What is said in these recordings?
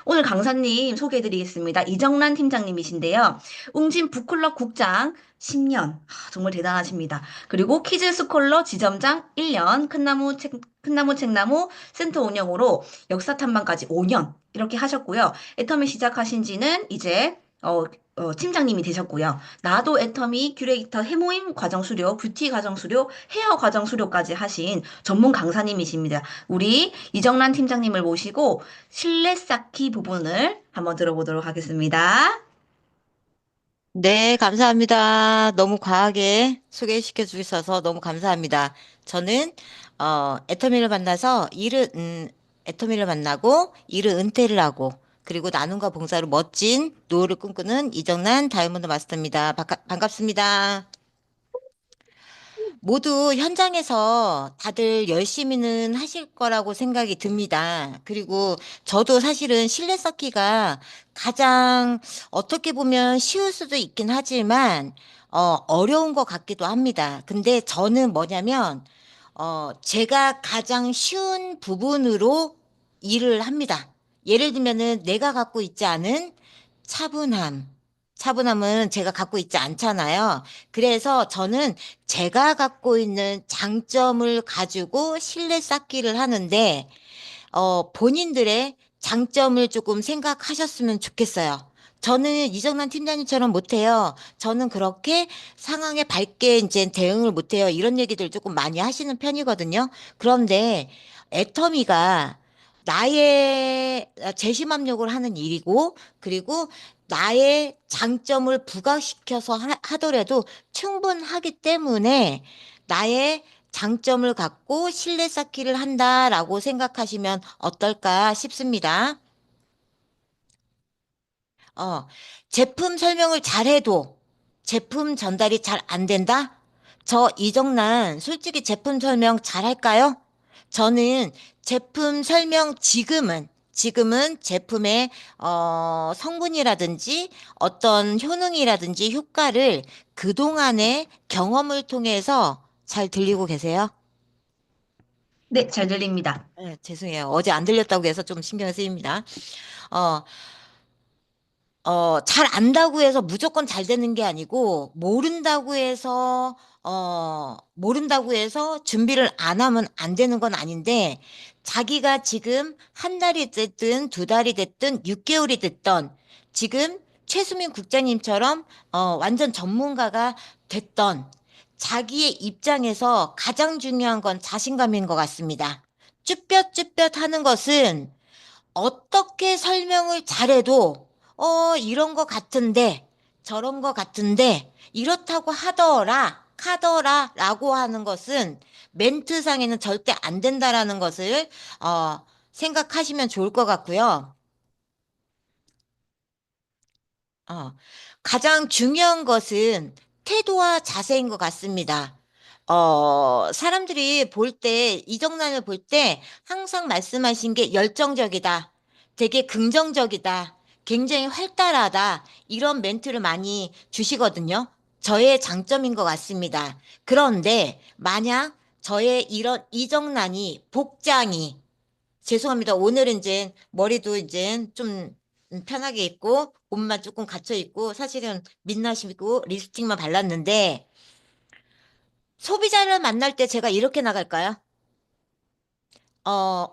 오늘 강사님 소개해드리겠습니다. 이정란 팀장님이신데요. 웅진 북클럽 국장 10년. 정말 대단하십니다. 그리고 키즈 스콜러 지점장 1년, 큰나무 책나무 센터 운영으로 역사 탐방까지 5년 이렇게 하셨고요. 애터미 시작하신 지는 이제 팀장님이 되셨고요. 나도 애터미 큐레이터 해모임 과정 수료, 뷰티 과정 수료, 헤어 과정 수료까지 하신 전문 강사님이십니다. 우리 이정란 팀장님을 모시고 실내 쌓기 부분을 한번 들어보도록 하겠습니다. 네, 감사합니다. 너무 과하게 소개시켜 주셔서 너무 감사합니다. 저는, 애터미를 만나서 애터미를 만나고 일을 은퇴를 하고, 그리고 나눔과 봉사로 멋진 노후를 꿈꾸는 이정란 다이아몬드 마스터입니다. 반갑습니다. 모두 현장에서 다들 열심히는 하실 거라고 생각이 듭니다. 그리고 저도 사실은 실내 쌓기가 가장 어떻게 보면 쉬울 수도 있긴 하지만, 어려운 것 같기도 합니다. 근데 저는 뭐냐면, 제가 가장 쉬운 부분으로 일을 합니다. 예를 들면은 내가 갖고 있지 않은 차분함. 차분함은 제가 갖고 있지 않잖아요. 그래서 저는 제가 갖고 있는 장점을 가지고 실내 쌓기를 하는데, 본인들의 장점을 조금 생각하셨으면 좋겠어요. 저는 이정란 팀장님처럼 못해요. 저는 그렇게 상황에 밝게 이제 대응을 못해요. 이런 얘기들 조금 많이 하시는 편이거든요. 그런데 애터미가 나의 재심압력을 하는 일이고, 그리고 나의 장점을 부각시켜서 하더라도 충분하기 때문에 나의 장점을 갖고 실내 쌓기를 한다라고 생각하시면 어떨까 싶습니다. 어, 제품 설명을 잘해도 제품 전달이 잘 안 된다? 저 이정란 솔직히 제품 설명 잘할까요? 저는 제품 설명 지금은 제품의 성분이라든지 어떤 효능이라든지 효과를 그동안의 경험을 통해서 잘 들리고 계세요? 네, 잘 들립니다. 네, 죄송해요. 어제 안 들렸다고 해서 좀 신경 쓰입니다. 어, 잘 안다고 해서 무조건 잘 되는 게 아니고, 모른다고 해서 준비를 안 하면 안 되는 건 아닌데, 자기가 지금 한 달이 됐든 두 달이 됐든 6개월이 됐던, 지금 최수민 국장님처럼, 완전 전문가가 됐던, 자기의 입장에서 가장 중요한 건 자신감인 것 같습니다. 쭈뼛쭈뼛 하는 것은 어떻게 설명을 잘해도, 이런 거 같은데, 저런 거 같은데, 이렇다고 카더라라고 하는 것은 멘트상에는 절대 안 된다라는 것을, 생각하시면 좋을 것 같고요. 어, 가장 중요한 것은 태도와 자세인 것 같습니다. 사람들이 볼 때, 이정란을 볼 때 항상 말씀하신 게 열정적이다. 되게 긍정적이다. 굉장히 활달하다. 이런 멘트를 많이 주시거든요. 저의 장점인 것 같습니다. 그런데 만약 저의 이런 이정란이 복장이 죄송합니다. 오늘은 이제 머리도 이제 좀 편하게 입고 옷만 조금 갖춰 입고 사실은 민낯이고 립스틱만 발랐는데 소비자를 만날 때 제가 이렇게 나갈까요?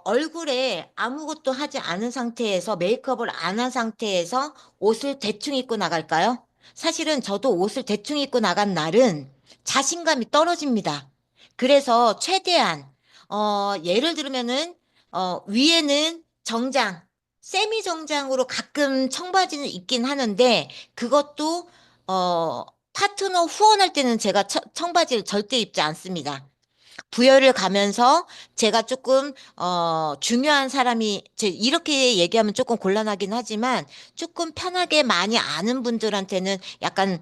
얼굴에 아무것도 하지 않은 상태에서 메이크업을 안 한 상태에서 옷을 대충 입고 나갈까요? 사실은 저도 옷을 대충 입고 나간 날은 자신감이 떨어집니다. 그래서 최대한, 예를 들면은, 위에는 정장, 세미 정장으로 가끔 청바지는 입긴 하는데 그것도, 파트너 후원할 때는 제가 청바지를 절대 입지 않습니다. 부여를 가면서 제가 조금 중요한 사람이 이렇게 얘기하면 조금 곤란하긴 하지만 조금 편하게 많이 아는 분들한테는 약간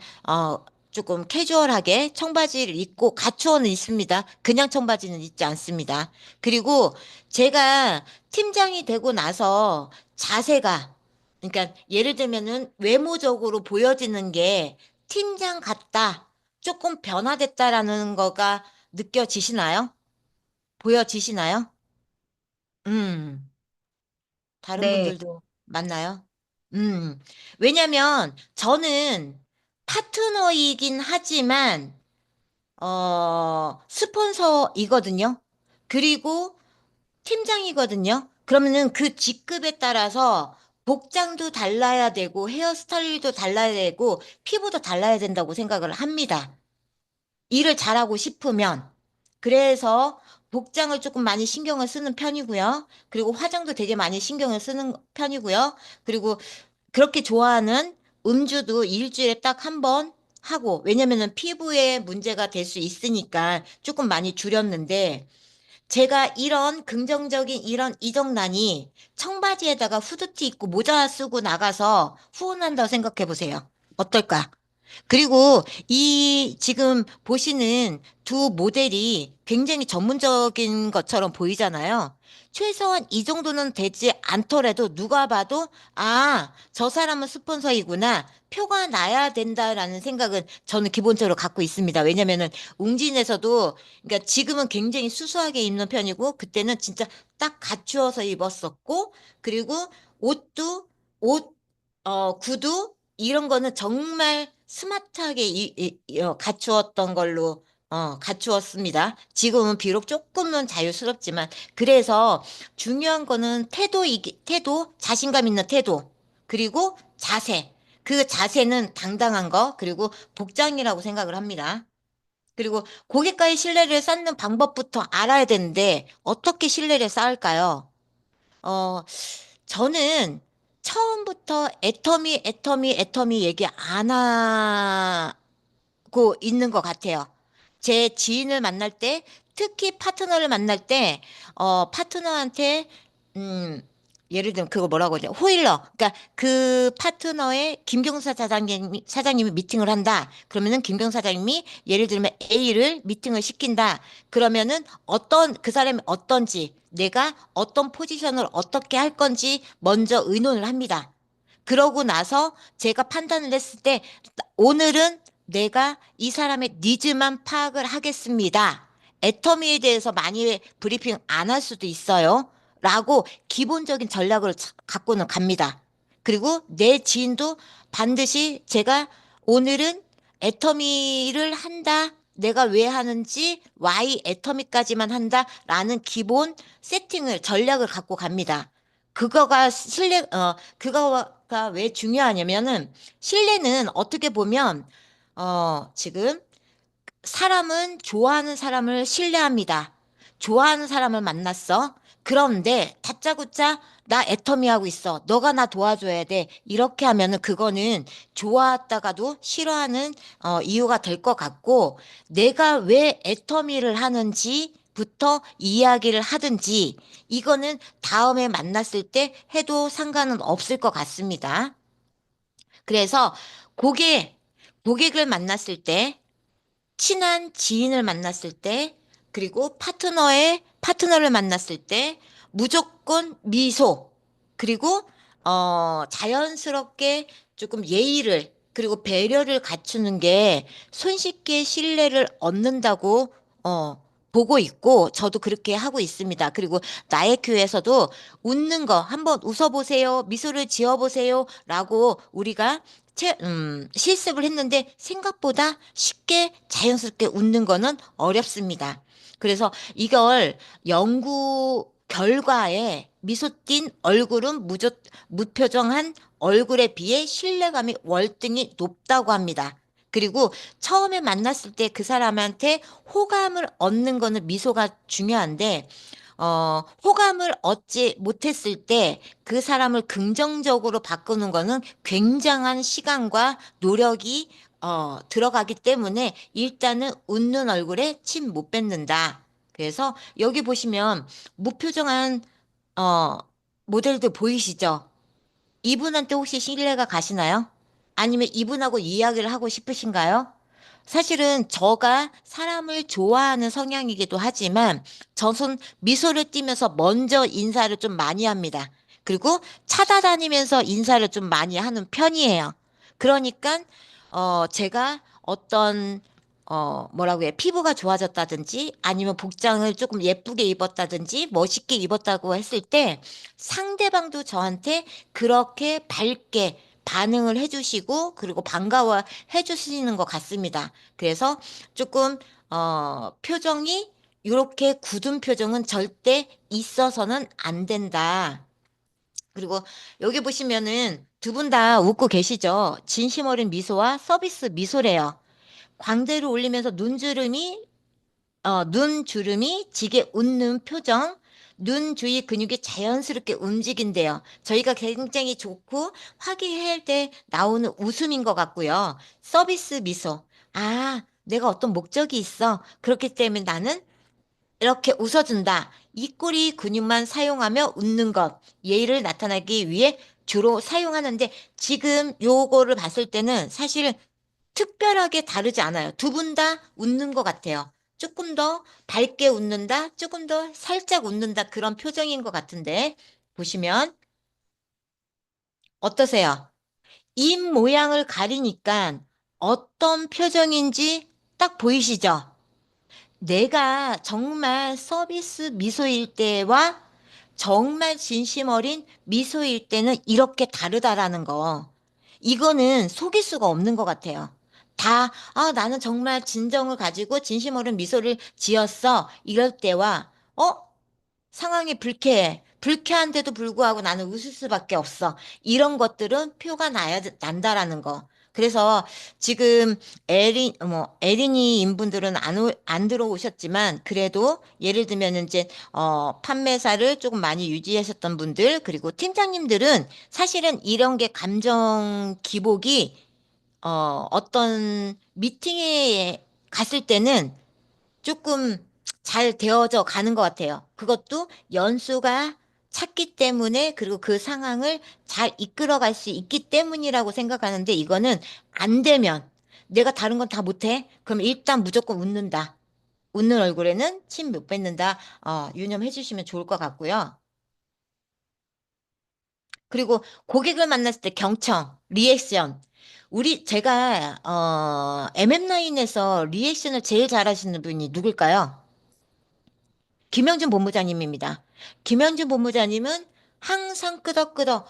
조금 캐주얼하게 청바지를 입고 갖추어는 있습니다. 그냥 청바지는 입지 않습니다. 그리고 제가 팀장이 되고 나서 자세가 그러니까 예를 들면은 외모적으로 보여지는 게 팀장 같다. 조금 변화됐다라는 거가 느껴지시나요? 보여지시나요? 음, 다른 네, 분들도. 맞나요? 음, 왜냐면 저는 파트너이긴 하지만, 스폰서이거든요. 그리고 팀장이거든요. 그러면은 그 직급에 따라서 복장도 달라야 되고 헤어스타일도 달라야 되고 피부도 달라야 된다고 생각을 합니다. 일을 잘하고 싶으면. 그래서 복장을 조금 많이 신경을 쓰는 편이고요. 그리고 화장도 되게 많이 신경을 쓰는 편이고요. 그리고 그렇게 좋아하는 음주도 일주일에 딱 한 번 하고, 왜냐면은 피부에 문제가 될 수 있으니까 조금 많이 줄였는데, 제가 이런 긍정적인 이런 이정란이 청바지에다가 후드티 입고 모자 쓰고 나가서 후원한다고 생각해 보세요. 어떨까? 그리고 이 지금 보시는 두 모델이 굉장히 전문적인 것처럼 보이잖아요. 최소한 이 정도는 되지 않더라도 누가 봐도 아, 저 사람은 스폰서이구나. 표가 나야 된다라는 생각은 저는 기본적으로 갖고 있습니다. 왜냐면은 웅진에서도 그러니까 지금은 굉장히 수수하게 입는 편이고 그때는 진짜 딱 갖추어서 입었었고 그리고 옷도 옷 구두 이런 거는 정말 스마트하게 갖추었던 걸로 갖추었습니다. 지금은 비록 조금은 자유스럽지만 그래서 중요한 거는 태도, 자신감 있는 태도, 그리고 자세. 그 자세는 당당한 거, 그리고 복장이라고 생각을 합니다. 그리고 고객과의 신뢰를 쌓는 방법부터 알아야 되는데 어떻게 신뢰를 쌓을까요? 어, 저는 처음부터 애터미 얘기 안 하고 있는 것 같아요. 제 지인을 만날 때, 특히 파트너를 만날 때, 파트너한테, 음, 예를 들면 그거 뭐라고 하죠? 호일러. 그러니까 그 파트너의 김경사 사장님이 미팅을 한다. 그러면은 김경 사장님이 예를 들면 A를 미팅을 시킨다. 그러면은 그 사람이 어떤지, 내가 어떤 포지션을 어떻게 할 건지 먼저 의논을 합니다. 그러고 나서 제가 판단을 했을 때 오늘은 내가 이 사람의 니즈만 파악을 하겠습니다. 애터미에 대해서 많이 브리핑 안 할 수도 있어요. 라고 기본적인 전략을 갖고는 갑니다. 그리고 내 지인도 반드시 제가 오늘은 애터미를 한다. 내가 왜 하는지 why 애터미까지만 한다라는 기본 세팅을 전략을 갖고 갑니다. 그거가 왜 중요하냐면은 신뢰는 어떻게 보면 지금 사람은 좋아하는 사람을 신뢰합니다. 좋아하는 사람을 만났어. 그런데 다짜고짜 나 애터미 하고 있어. 너가 나 도와줘야 돼. 이렇게 하면은 그거는 좋아했다가도 싫어하는 이유가 될 것 같고 내가 왜 애터미를 하는지부터 이야기를 하든지 이거는 다음에 만났을 때 해도 상관은 없을 것 같습니다. 그래서 고객, 고객을 만났을 때 친한 지인을 만났을 때, 그리고 파트너를 만났을 때, 무조건 미소, 그리고, 자연스럽게 조금 예의를, 그리고 배려를 갖추는 게 손쉽게 신뢰를 얻는다고, 보고 있고, 저도 그렇게 하고 있습니다. 그리고 나의 교회에서도 웃는 거, 한번 웃어보세요, 미소를 지어보세요, 라고 우리가 실습을 했는데 생각보다 쉽게 자연스럽게 웃는 거는 어렵습니다. 그래서 이걸 연구 결과에 미소 띈 얼굴은 무표정한 얼굴에 비해 신뢰감이 월등히 높다고 합니다. 그리고 처음에 만났을 때 그 사람한테 호감을 얻는 거는 미소가 중요한데, 호감을 얻지 못했을 때 그 사람을 긍정적으로 바꾸는 거는 굉장한 시간과 노력이 들어가기 때문에 일단은 웃는 얼굴에 침 못 뱉는다. 그래서 여기 보시면 무표정한 어, 모델들 보이시죠? 이분한테 혹시 신뢰가 가시나요? 아니면 이분하고 이야기를 하고 싶으신가요? 사실은 저가 사람을 좋아하는 성향이기도 하지만 저는 미소를 띠면서 먼저 인사를 좀 많이 합니다. 그리고 찾아다니면서 인사를 좀 많이 하는 편이에요. 그러니까 제가 어떤 뭐라고 해, 피부가 좋아졌다든지 아니면 복장을 조금 예쁘게 입었다든지 멋있게 입었다고 했을 때 상대방도 저한테 그렇게 밝게 반응을 해주시고 그리고 반가워 해주시는 것 같습니다. 그래서 조금, 표정이 이렇게 굳은 표정은 절대 있어서는 안 된다. 그리고 여기 보시면은 두 분 다 웃고 계시죠? 진심 어린 미소와 서비스 미소래요. 광대를 올리면서 눈주름이 지게 웃는 표정, 눈 주위 근육이 자연스럽게 움직인대요. 저희가 굉장히 좋고 화기애애할 때 나오는 웃음인 것 같고요. 서비스 미소. 아, 내가 어떤 목적이 있어. 그렇기 때문에 나는 이렇게 웃어준다. 입꼬리 근육만 사용하며 웃는 것. 예의를 나타내기 위해 주로 사용하는데 지금 요거를 봤을 때는 사실 특별하게 다르지 않아요. 두 분 다 웃는 것 같아요. 조금 더 밝게 웃는다, 조금 더 살짝 웃는다 그런 표정인 것 같은데 보시면 어떠세요? 입 모양을 가리니까 어떤 표정인지 딱 보이시죠? 내가 정말 서비스 미소일 때와 정말 진심 어린 미소일 때는 이렇게 다르다라는 거. 이거는 속일 수가 없는 것 같아요. 나는 정말 진정을 가지고 진심 어린 미소를 지었어. 이럴 때와, 상황이 불쾌해. 불쾌한데도 불구하고 나는 웃을 수밖에 없어. 이런 것들은 표가 난다라는 거. 그래서 지금 에린이 인분들은 안 들어오셨지만, 그래도 예를 들면 이제, 판매사를 조금 많이 유지하셨던 분들, 그리고 팀장님들은 사실은 이런 게 감정 기복이, 어떤 미팅에 갔을 때는 조금 잘 되어져 가는 것 같아요. 그것도 연수가 찼기 때문에 그리고 그 상황을 잘 이끌어갈 수 있기 때문이라고 생각하는데 이거는 안 되면 내가 다른 건 다 못해? 그럼 일단 무조건 웃는다. 웃는 얼굴에는 침 못 뱉는다. 유념해 주시면 좋을 것 같고요. 그리고 고객을 만났을 때 경청, 리액션. 제가, MM9에서 리액션을 제일 잘하시는 분이 누굴까요? 김영준 본부장님입니다. 김영준 본부장님은 항상 끄덕끄덕,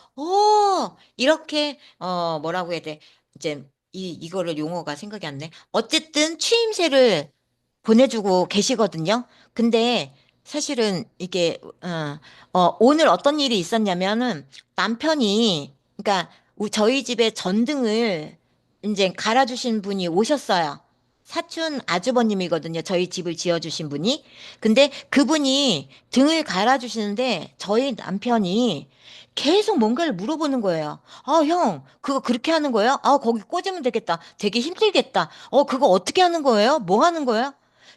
이렇게, 뭐라고 해야 돼. 이제, 이거를 용어가 생각이 안 나. 어쨌든 취임새를 보내주고 계시거든요. 근데 사실은 이게, 오늘 어떤 일이 있었냐면은 남편이, 그러니까 저희 집에 전등을 이제 갈아주신 분이 오셨어요. 사촌 아주버님이거든요. 저희 집을 지어주신 분이. 근데 그분이 등을 갈아주시는데 저희 남편이 계속 뭔가를 물어보는 거예요. 형, 그거 그렇게 하는 거예요? 거기 꽂으면 되겠다. 되게 힘들겠다. 그거 어떻게 하는 거예요? 뭐 하는 거예요?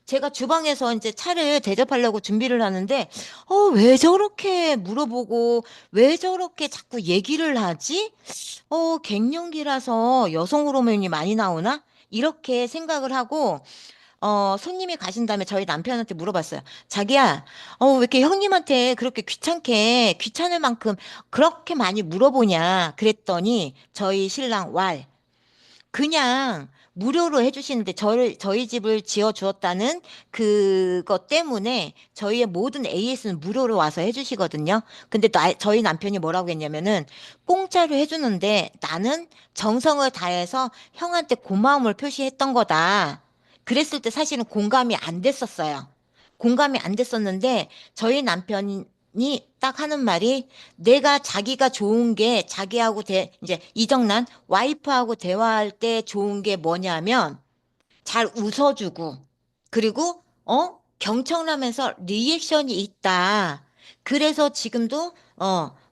제가 주방에서 이제 차를 대접하려고 준비를 하는데, 왜 저렇게 물어보고, 왜 저렇게 자꾸 얘기를 하지? 갱년기라서 여성 호르몬이 많이 나오나? 이렇게 생각을 하고, 손님이 가신 다음에 저희 남편한테 물어봤어요. 자기야, 왜 이렇게 형님한테 그렇게 귀찮을 만큼 그렇게 많이 물어보냐? 그랬더니 저희 신랑 그냥 무료로 해주시는데 저희 집을 지어 주었다는 그것 때문에 저희의 모든 AS는 무료로 와서 해주시거든요. 근데 저희 남편이 뭐라고 했냐면은 공짜로 해주는데 나는 정성을 다해서 형한테 고마움을 표시했던 거다. 그랬을 때 사실은 공감이 안 됐었어요. 공감이 안 됐었는데 저희 남편이 딱 하는 말이 내가 자기가 좋은 게 이제 이정란 와이프하고 대화할 때 좋은 게 뭐냐면 잘 웃어주고 그리고 경청하면서 리액션이 있다. 그래서 지금도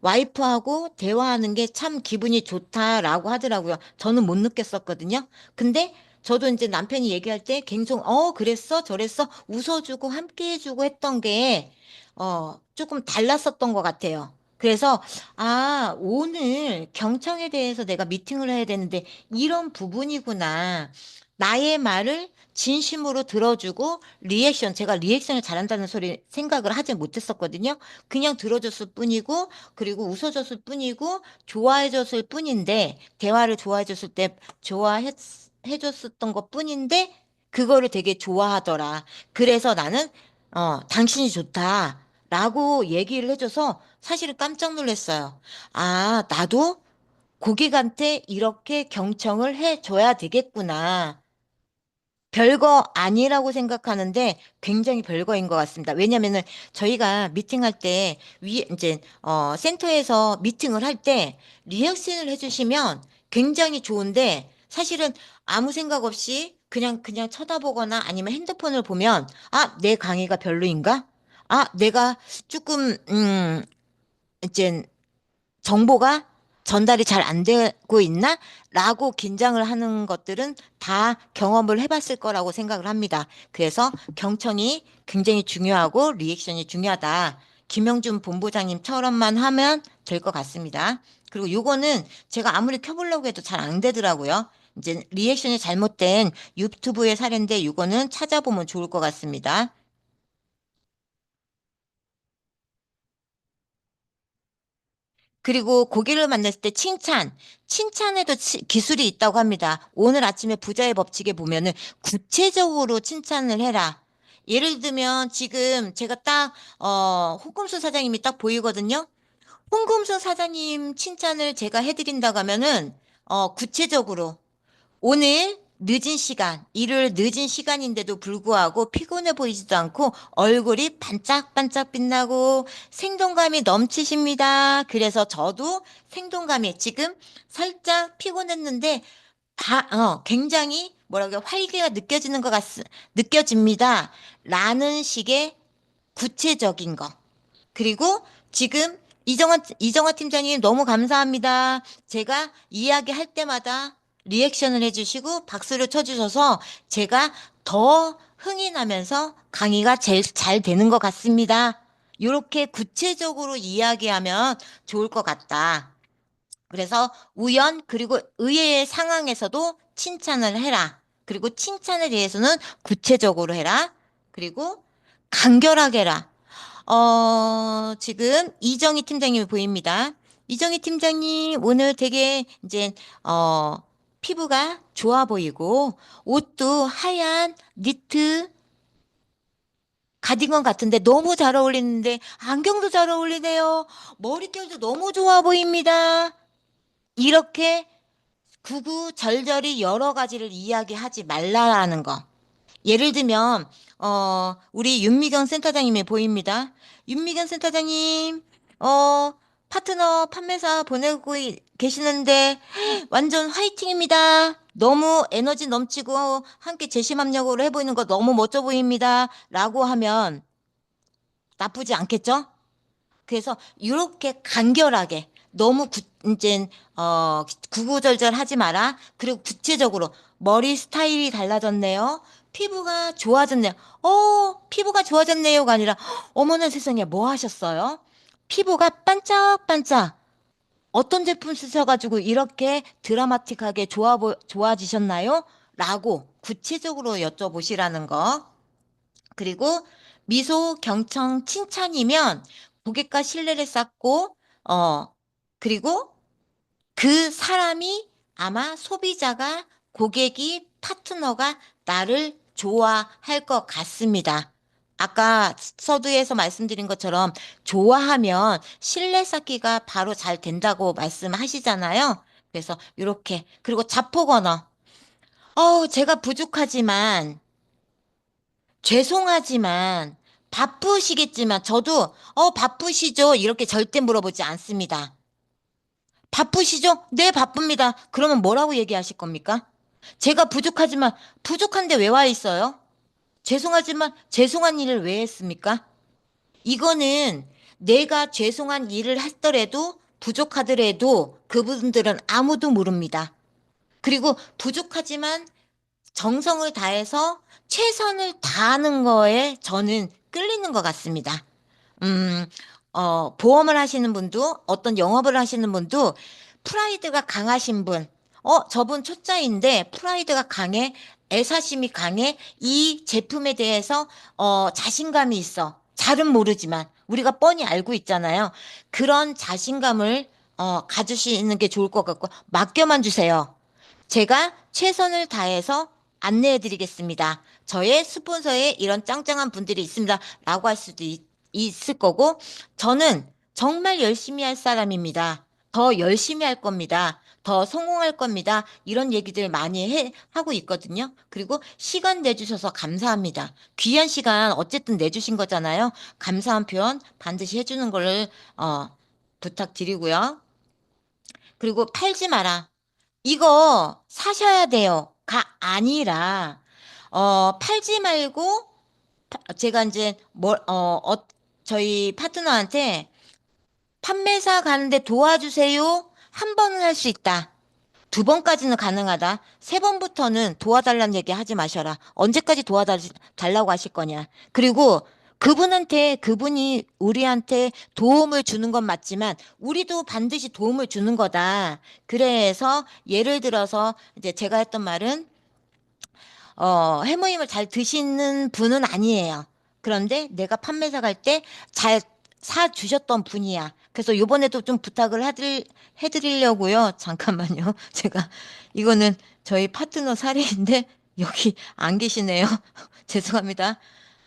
와이프하고 대화하는 게 참 기분이 좋다라고 하더라고요. 저는 못 느꼈었거든요. 근데 저도 이제 남편이 얘기할 때 굉장히 그랬어 저랬어 웃어주고 함께해주고 했던 게 조금 달랐었던 것 같아요. 그래서 오늘 경청에 대해서 내가 미팅을 해야 되는데 이런 부분이구나. 나의 말을 진심으로 들어주고 제가 리액션을 잘한다는 소리 생각을 하지 못했었거든요. 그냥 들어줬을 뿐이고, 그리고 웃어줬을 뿐이고, 좋아해줬을 뿐인데, 대화를 좋아해줬을 때 해줬었던 것 뿐인데, 그거를 되게 좋아하더라. 그래서 나는 당신이 좋다라고 얘기를 해줘서 사실은 깜짝 놀랐어요. 아, 나도 고객한테 이렇게 경청을 해줘야 되겠구나. 별거 아니라고 생각하는데 굉장히 별거인 것 같습니다. 왜냐면은 저희가 미팅할 때 이제 센터에서 미팅을 할 때 리액션을 해주시면 굉장히 좋은데 사실은 아무 생각 없이 그냥 쳐다보거나 아니면 핸드폰을 보면 내 강의가 별로인가? 내가 조금 이제 정보가 전달이 잘 안 되고 있나? 라고 긴장을 하는 것들은 다 경험을 해봤을 거라고 생각을 합니다. 그래서 경청이 굉장히 중요하고 리액션이 중요하다. 김영준 본부장님처럼만 하면 될 것 같습니다. 그리고 요거는 제가 아무리 켜보려고 해도 잘 안 되더라고요. 이제 리액션이 잘못된 유튜브의 사례인데 요거는 찾아보면 좋을 것 같습니다. 그리고 고객을 만났을 때 칭찬에도 기술이 있다고 합니다. 오늘 아침에 부자의 법칙에 보면은 구체적으로 칭찬을 해라. 예를 들면 지금 제가 홍금수 사장님이 딱 보이거든요. 홍금수 사장님 칭찬을 제가 해드린다고 하면은, 구체적으로 오늘 늦은 시간, 일요일 늦은 시간인데도 불구하고 피곤해 보이지도 않고 얼굴이 반짝반짝 빛나고 생동감이 넘치십니다. 그래서 저도 생동감이 지금 살짝 피곤했는데 굉장히 뭐라고 활기가 느껴집니다. 라는 식의 구체적인 거. 그리고 지금 이정화 팀장님 너무 감사합니다. 제가 이야기할 때마다 리액션을 해주시고 박수를 쳐주셔서 제가 더 흥이 나면서 강의가 제일 잘 되는 것 같습니다. 이렇게 구체적으로 이야기하면 좋을 것 같다. 그래서 그리고 의외의 상황에서도 칭찬을 해라. 그리고 칭찬에 대해서는 구체적으로 해라. 그리고 간결하게 해라. 지금 이정희 팀장님이 보입니다. 이정희 팀장님, 오늘 되게 이제, 피부가 좋아 보이고, 옷도 하얀 니트 가디건 같은데 너무 잘 어울리는데, 안경도 잘 어울리네요. 머릿결도 너무 좋아 보입니다. 이렇게 구구절절히 여러 가지를 이야기하지 말라라는 거. 예를 들면, 우리 윤미경 센터장님이 보입니다. 윤미경 센터장님, 어, 파트너 판매사 보내고 계시는데, 완전 화이팅입니다. 너무 에너지 넘치고, 함께 재심합력으로 해보이는 거 너무 멋져 보입니다. 라고 하면 나쁘지 않겠죠? 그래서 이렇게 간결하게 너무 이제 구구절절 하지 마라. 그리고 구체적으로 머리 스타일이 달라졌네요. 피부가 좋아졌네요. 피부가 좋아졌네요가 아니라 어머나 세상에 뭐 하셨어요? 피부가 반짝반짝. 어떤 제품 쓰셔가지고 이렇게 드라마틱하게 좋아지셨나요? 라고 구체적으로 여쭤보시라는 거. 그리고 미소, 경청, 칭찬이면 고객과 신뢰를 쌓고, 그리고 그 사람이 아마 소비자가, 고객이, 파트너가 나를 좋아할 것 같습니다. 아까 서두에서 말씀드린 것처럼 좋아하면 신뢰 쌓기가 바로 잘 된다고 말씀하시잖아요. 그래서 이렇게, 그리고 자폭 언어. 제가 부족하지만, 죄송하지만 바쁘시겠지만 저도 바쁘시죠? 이렇게 절대 물어보지 않습니다. 바쁘시죠? 네, 바쁩니다. 그러면 뭐라고 얘기하실 겁니까? 제가 부족하지만 부족한데 왜 와 있어요? 죄송하지만 죄송한 일을 왜 했습니까? 이거는 내가 죄송한 일을 했더라도 부족하더라도 그분들은 아무도 모릅니다. 그리고 부족하지만 정성을 다해서 최선을 다하는 거에 저는 끌리는 것 같습니다. 음, 보험을 하시는 분도 어떤 영업을 하시는 분도 프라이드가 강하신 분, 저분 초짜인데 프라이드가 강해, 애사심이 강해, 이 제품에 대해서 자신감이 있어. 잘은 모르지만 우리가 뻔히 알고 있잖아요. 그런 자신감을 가지시는 게 좋을 것 같고 맡겨만 주세요. 제가 최선을 다해서 안내해 드리겠습니다. 저의 스폰서에 이런 짱짱한 분들이 있습니다. 라고 할 수도 있을 거고, 저는 정말 열심히 할 사람입니다. 더 열심히 할 겁니다. 더 성공할 겁니다. 이런 얘기들 많이 하고 있거든요. 그리고 시간 내주셔서 감사합니다. 귀한 시간 어쨌든 내주신 거잖아요. 감사한 표현 반드시 해주는 거를, 부탁드리고요. 그리고 팔지 마라. 이거 사셔야 돼요.가 아니라, 팔지 말고, 제가 이제, 저희 파트너한테 판매사 가는데 도와주세요. 한 번은 할 수 있다. 두 번까지는 가능하다. 세 번부터는 도와달라는 얘기 하지 마셔라. 언제까지 도와달라고 하실 거냐. 그리고 그분이 우리한테 도움을 주는 건 맞지만, 우리도 반드시 도움을 주는 거다. 그래서 예를 들어서 이제 제가 했던 말은, 해모임을 잘 드시는 분은 아니에요. 그런데 내가 판매사 갈 때 잘 사주셨던 분이야. 그래서 요번에도 좀 부탁을 해드리려고요. 잠깐만요. 제가, 이거는 저희 파트너 사례인데, 여기 안 계시네요. 죄송합니다.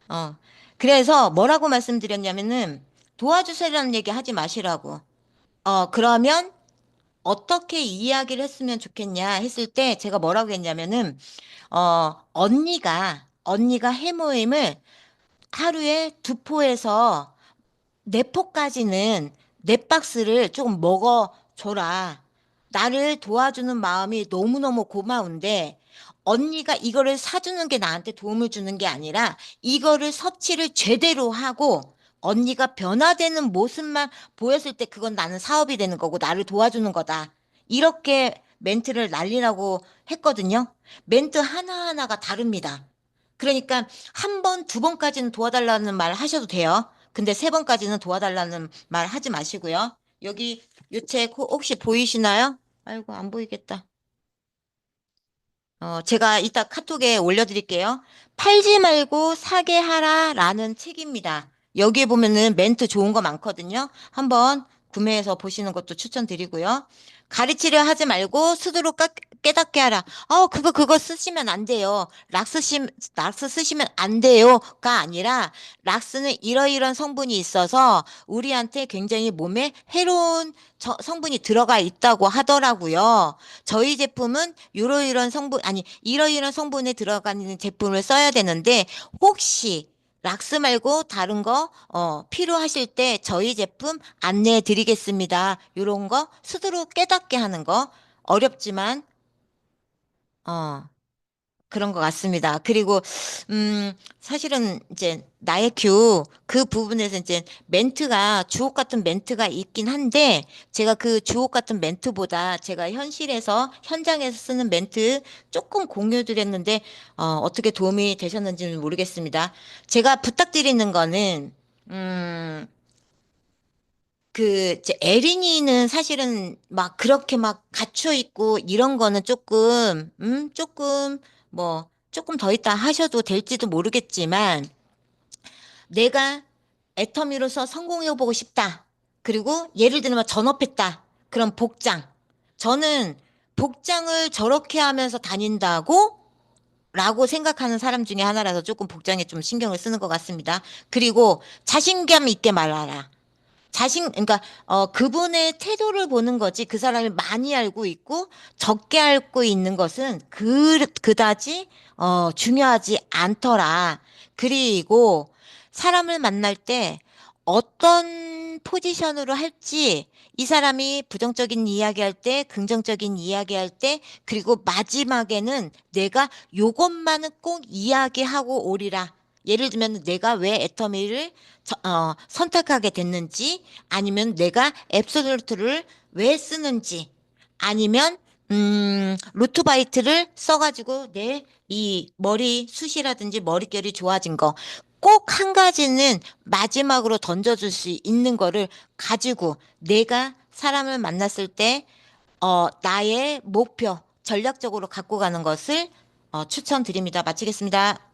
어. 그래서 뭐라고 말씀드렸냐면은, 도와주세요라는 얘기 하지 마시라고. 그러면 어떻게 이야기를 했으면 좋겠냐 했을 때, 제가 뭐라고 했냐면은, 언니가 해모임을 하루에 2포에서 4포까지는 4박스를 조금 먹어줘라. 나를 도와주는 마음이 너무너무 고마운데, 언니가 이거를 사주는 게 나한테 도움을 주는 게 아니라, 이거를 섭취를 제대로 하고, 언니가 변화되는 모습만 보였을 때 그건 나는 사업이 되는 거고, 나를 도와주는 거다. 이렇게 멘트를 날리라고 했거든요. 멘트 하나하나가 다릅니다. 그러니까 한 번, 2번까지는 도와달라는 말 하셔도 돼요. 근데 3번까지는 도와달라는 말 하지 마시고요. 여기 요 책 혹시 보이시나요? 아이고, 안 보이겠다. 제가 이따 카톡에 올려드릴게요. 팔지 말고 사게 하라라는 책입니다. 여기에 보면은 멘트 좋은 거 많거든요. 한번 구매해서 보시는 것도 추천드리고요. 가르치려 하지 말고 스스로 깨닫게 하라. 그거 쓰시면 안 돼요. 락스 쓰시면 안 돼요가 아니라, 락스는 이러이런 성분이 있어서 우리한테 굉장히 몸에 해로운 성분이 들어가 있다고 하더라고요. 저희 제품은 이러이런 성분에 들어가는 제품을 써야 되는데, 혹시 락스 말고 다른 거, 필요하실 때 저희 제품 안내해 드리겠습니다. 요런 거 스스로 깨닫게 하는 거 어렵지만, 어, 그런 것 같습니다. 그리고, 사실은 이제 나의 그 부분에서 이제 멘트가, 주옥 같은 멘트가 있긴 한데, 제가 그 주옥 같은 멘트보다 제가 현장에서 쓰는 멘트 조금 공유드렸는데, 어떻게 도움이 되셨는지는 모르겠습니다. 제가 부탁드리는 거는, 음, 이제 에린이는 사실은 막 그렇게 막 갇혀 있고 이런 거는 조금 더 있다 하셔도 될지도 모르겠지만, 내가 애터미로서 성공해보고 싶다. 그리고 예를 들면 전업했다. 그럼 복장. 저는 복장을 저렇게 하면서 다닌다고? 라고 생각하는 사람 중에 하나라서 조금 복장에 좀 신경을 쓰는 것 같습니다. 그리고 자신감 있게 말하라. 그러니까, 그분의 태도를 보는 거지, 그 사람이 많이 알고 있고, 적게 알고 있는 것은 그다지, 중요하지 않더라. 그리고, 사람을 만날 때 어떤 포지션으로 할지, 이 사람이 부정적인 이야기할 때, 긍정적인 이야기할 때, 그리고 마지막에는 내가 요것만은 꼭 이야기하고 오리라. 예를 들면 내가 왜 애터미를 선택하게 됐는지, 아니면 내가 앱솔루트를 왜 쓰는지, 아니면 루트바이트를 써가지고 내 이 머리 숱이라든지 머릿결이 좋아진 거, 꼭 한 가지는 마지막으로 던져줄 수 있는 거를 가지고 내가 사람을 만났을 때 나의 목표 전략적으로 갖고 가는 것을 추천드립니다. 마치겠습니다.